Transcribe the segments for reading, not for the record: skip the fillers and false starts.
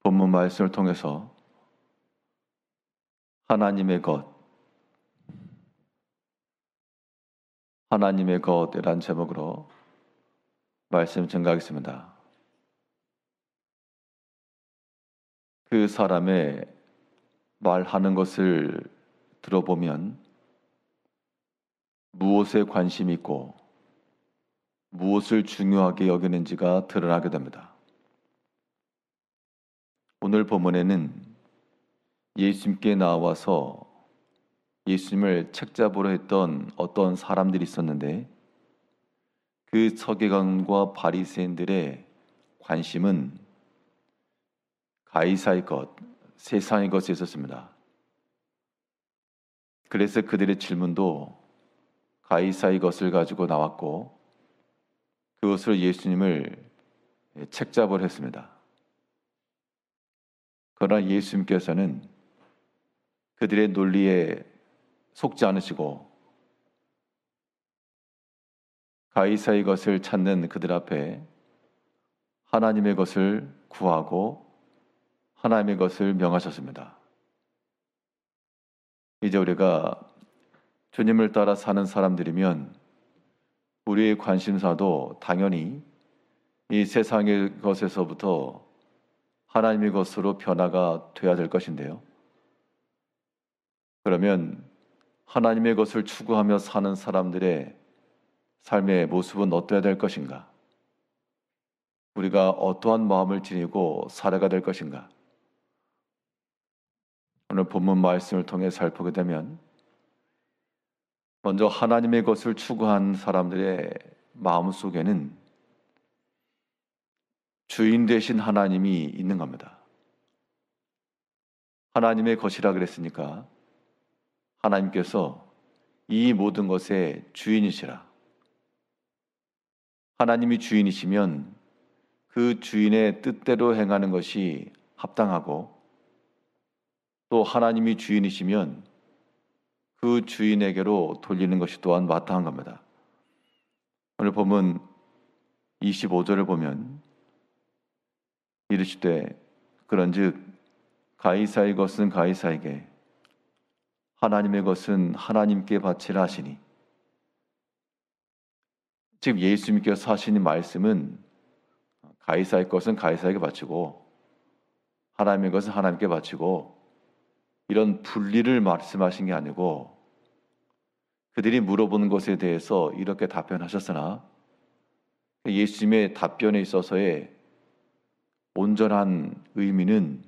본문 말씀을 통해서 하나님의 것이란 제목으로 말씀 증가하겠습니다. 그 사람의 말하는 것을 들어보면 무엇에 관심이 있고 무엇을 중요하게 여기는지가 드러나게 됩니다. 오늘 본문에는 예수님께 나와서 예수님을 책잡으러 했던 어떤 사람들이 있었는데 그 서기관과 바리새인들의 관심은 가이사의 것, 세상의 것에 있었습니다. 그래서 그들의 질문도 가이사의 것을 가지고 나왔고 그것으로 예수님을 책잡으러 했습니다. 그러나 예수님께서는 그들의 논리에 속지 않으시고 가이사의 것을 찾는 그들 앞에 하나님의 것을 구하고 하나님의 것을 명하셨습니다. 이제 우리가 주님을 따라 사는 사람들이면 우리의 관심사도 당연히 이 세상의 것에서부터 하나님의 것으로 변화가 돼야 될 것인데요. 그러면 하나님의 것을 추구하며 사는 사람들의 삶의 모습은 어떠해야 될 것인가? 우리가 어떠한 마음을 지니고 살아가야 될 것인가? 오늘 본문 말씀을 통해 살펴보게 되면 먼저 하나님의 것을 추구한 사람들의 마음 속에는 주인 되신 하나님이 있는 겁니다. 하나님의 것이라 그랬으니까 하나님께서 이 모든 것의 주인이시라. 하나님이 주인이시면 그 주인의 뜻대로 행하는 것이 합당하고 또 하나님이 주인이시면 그 주인에게로 돌리는 것이 또한 마땅한 겁니다. 오늘 본문 25절을 보면 이르시되 그런즉 가이사의 것은 가이사에게 하나님의 것은 하나님께 바치라 하시니, 즉 예수님께서 하시는 말씀은 가이사의 것은 가이사에게 바치고 하나님의 것은 하나님께 바치고 이런 분리를 말씀하신 게 아니고 그들이 물어보는 것에 대해서 이렇게 답변하셨으나 예수님의 답변에 있어서의 온전한 의미는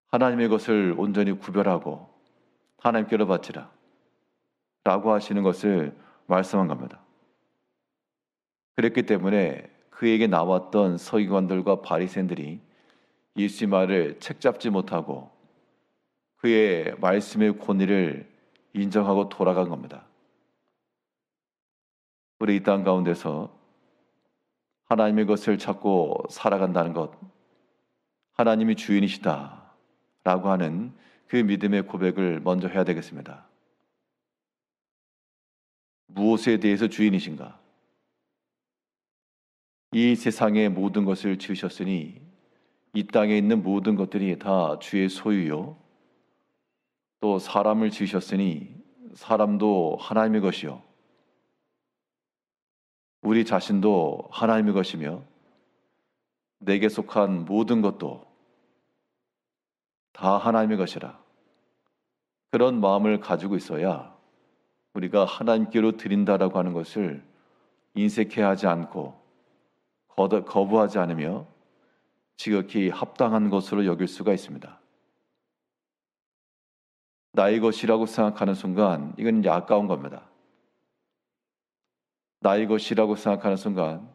하나님의 것을 온전히 구별하고 하나님께로 바치라 라고 하시는 것을 말씀한 겁니다. 그랬기 때문에 그에게 나왔던 서기관들과 바리새인들이 예수의 말을 책잡지 못하고 그의 말씀의 권위를 인정하고 돌아간 겁니다. 우리 이 땅 가운데서 하나님의 것을 찾고 살아간다는 것, 하나님이 주인이시다 라고 하는 그 믿음의 고백을 먼저 해야 되겠습니다. 무엇에 대해서 주인이신가? 이 세상의 모든 것을 지으셨으니 이 땅에 있는 모든 것들이 다 주의 소유요, 또 사람을 지으셨으니 사람도 하나님의 것이요, 우리 자신도 하나님의 것이며 내게 속한 모든 것도 다 하나님의 것이라. 그런 마음을 가지고 있어야 우리가 하나님께로 드린다라고 하는 것을 인색해하지 않고 거부하지 않으며 지극히 합당한 것으로 여길 수가 있습니다. 나의 것이라고 생각하는 순간 이건 이제 아까운 겁니다. 나의 것이라고 생각하는 순간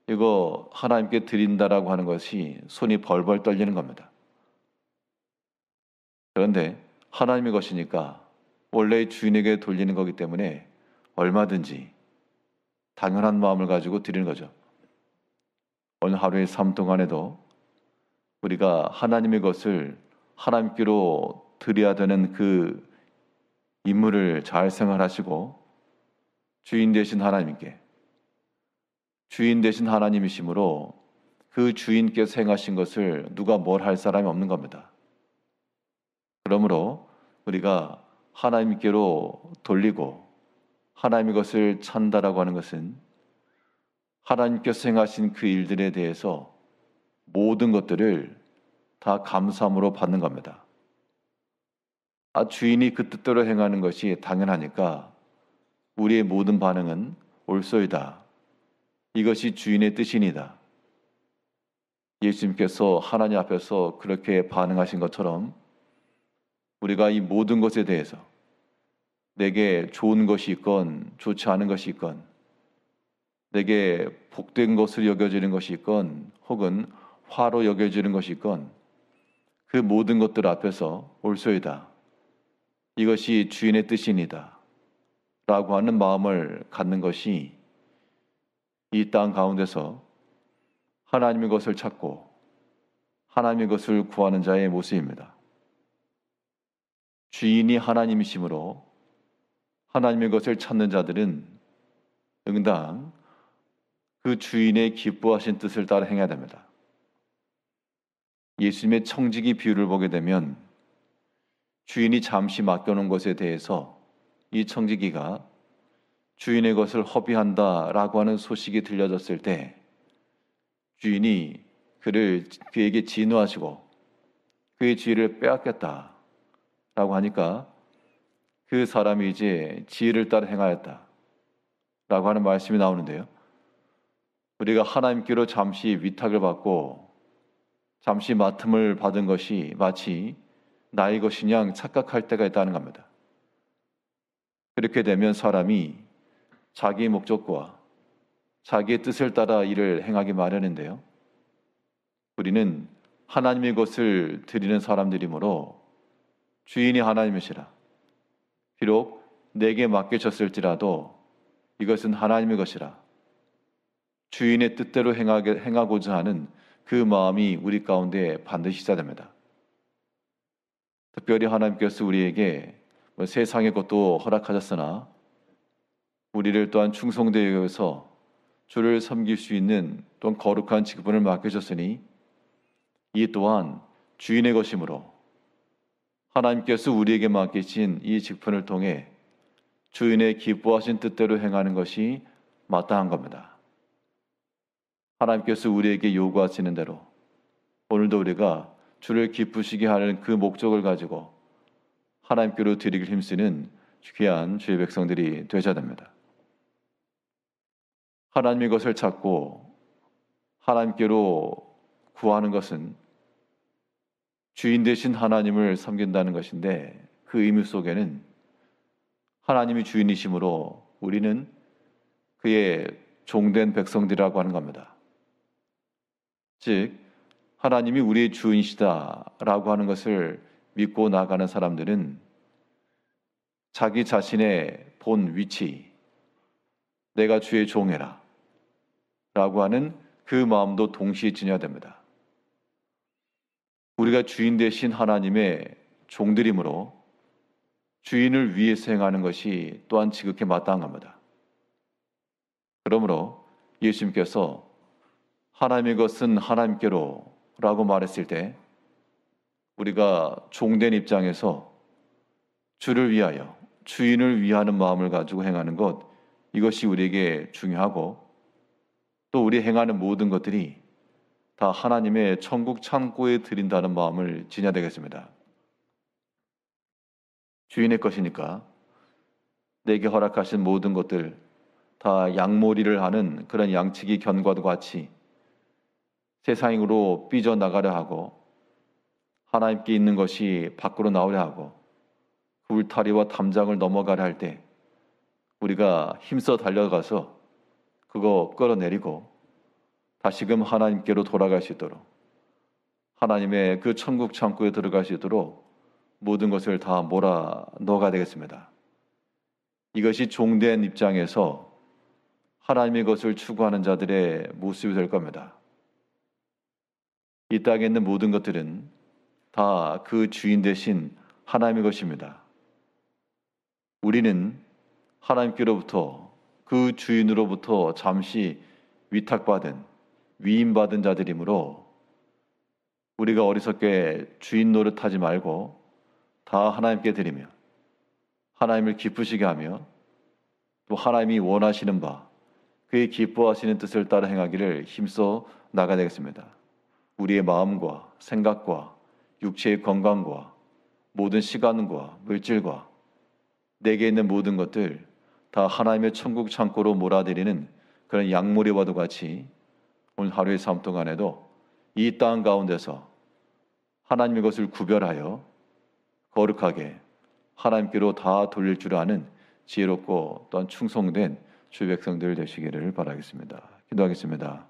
이거 하나님께 드린다라고 하는 것이 손이 벌벌 떨리는 겁니다. 그런데 하나님의 것이니까 원래 주인에게 돌리는 거기 때문에 얼마든지 당연한 마음을 가지고 드리는 거죠. 오늘 하루의 삶 동안에도 우리가 하나님의 것을 하나님께로 드려야 되는 그 임무를 잘 생각하시고 주인 되신 하나님께, 주인 되신 하나님이시므로 그 주인께서 행하신 것을 누가 뭘 할 사람이 없는 겁니다. 그러므로 우리가 하나님께로 돌리고 하나님의 것을 찬다라고 하는 것은 하나님께서 행하신 그 일들에 대해서 모든 것들을 다 감사함으로 받는 겁니다. 주인이 그 뜻대로 행하는 것이 당연하니까 우리의 모든 반응은 옳소이다. 이것이 주인의 뜻이니다. 예수님께서 하나님 앞에서 그렇게 반응하신 것처럼 우리가 이 모든 것에 대해서 내게 좋은 것이 있건 좋지 않은 것이 있건 내게 복된 것으로 여겨지는 것이 있건 혹은 화로 여겨지는 것이 있건 그 모든 것들 앞에서 옳소이다. 이것이 주인의 뜻이니다. 라고 하는 마음을 갖는 것이 이 땅 가운데서 하나님의 것을 찾고 하나님의 것을 구하는 자의 모습입니다. 주인이 하나님이시므로 하나님의 것을 찾는 자들은 응당 그 주인의 기뻐하신 뜻을 따라 행해야 됩니다. 예수님의 청지기 비유를 보게 되면 주인이 잠시 맡겨놓은 것에 대해서 이 청지기가 주인의 것을 허비한다라고 하는 소식이 들려졌을 때 주인이 그에게 진노하시고 그의 지위를 빼앗겠다라고 하니까 그 사람이 이제 지혜를 따라 행하였다라고 하는 말씀이 나오는데요. 우리가 하나님께로 잠시 위탁을 받고 잠시 맡음을 받은 것이 마치 나의 것이냐 착각할 때가 있다는 겁니다. 그렇게 되면 사람이 자기의 목적과 자기의 뜻을 따라 일을 행하기 마련인데요. 우리는 하나님의 것을 드리는 사람들이므로 주인이 하나님이시라. 비록 내게 맡겨졌을지라도 이것은 하나님의 것이라. 주인의 뜻대로 행하고자 하는 그 마음이 우리 가운데 반드시 있어야 됩니다. 특별히 하나님께서 우리에게 세상의 것도 허락하셨으나 우리를 또한 충성되어 여겨서 주를 섬길 수 있는 또한 거룩한 직분을 맡겨줬으니 이 또한 주인의 것이므로 하나님께서 우리에게 맡기신 이 직분을 통해 주인의 기뻐하신 뜻대로 행하는 것이 마땅한 겁니다. 하나님께서 우리에게 요구하시는 대로 오늘도 우리가 주를 기쁘시게 하는 그 목적을 가지고 하나님께로 드리길 힘쓰는 귀한 주의 백성들이 되셔야 됩니다. 하나님의 것을 찾고 하나님께로 구하는 것은 주인 되신 하나님을 섬긴다는 것인데 그 의미 속에는 하나님이 주인이시므로 우리는 그의 종된 백성들이라고 하는 겁니다. 즉 하나님이 우리의 주인이시다라고 하는 것을 믿고 나가는 사람들은 자기 자신의 본 위치, 내가 주의 종이라 라고 하는 그 마음도 동시에 지녀야 됩니다. 우리가 주인 되신 하나님의 종들이므로 주인을 위해서 행하는 것이 또한 지극히 마땅한 겁니다. 그러므로 예수님께서 하나님의 것은 하나님께로 라고 말했을 때 우리가 종된 입장에서 주를 위하여 주인을 위하는 마음을 가지고 행하는 것, 이것이 우리에게 중요하고 또 우리 행하는 모든 것들이 다 하나님의 천국 창고에 드린다는 마음을 지녀야 되겠습니다. 주인의 것이니까 내게 허락하신 모든 것들 다 양몰이를 하는 그런 양치기 견과도 같이 세상으로 삐져나가려 하고 하나님께 있는 것이 밖으로 나오려 하고 그 울타리와 담장을 넘어가려 할 때 우리가 힘써 달려가서 그거 끌어내리고 다시금 하나님께로 돌아갈 수 있도록 하나님의 그 천국 창고에 들어갈 수 있도록 모든 것을 다 몰아 넣어가야 되겠습니다. 이것이 종된 입장에서 하나님의 것을 추구하는 자들의 모습이 될 겁니다. 이 땅에 있는 모든 것들은 다 그 주인 되신 하나님의 것입니다. 우리는 하나님께로부터 그 주인으로부터 잠시 위탁받은 위임받은 자들이므로 우리가 어리석게 주인 노릇하지 말고 다 하나님께 드리며 하나님을 기쁘시게 하며 또 하나님이 원하시는 바 그의 기뻐하시는 뜻을 따라 행하기를 힘써 나가야 되겠습니다. 우리의 마음과 생각과 육체의 건강과 모든 시간과 물질과 내게 있는 모든 것들 다 하나님의 천국 창고로 몰아들이는 그런 양모리와도 같이 오늘 하루의 삶 동안에도 이 땅 가운데서 하나님의 것을 구별하여 거룩하게 하나님께로 다 돌릴 줄 아는 지혜롭고 또한 충성된 주의 백성들 되시기를 바라겠습니다. 기도하겠습니다.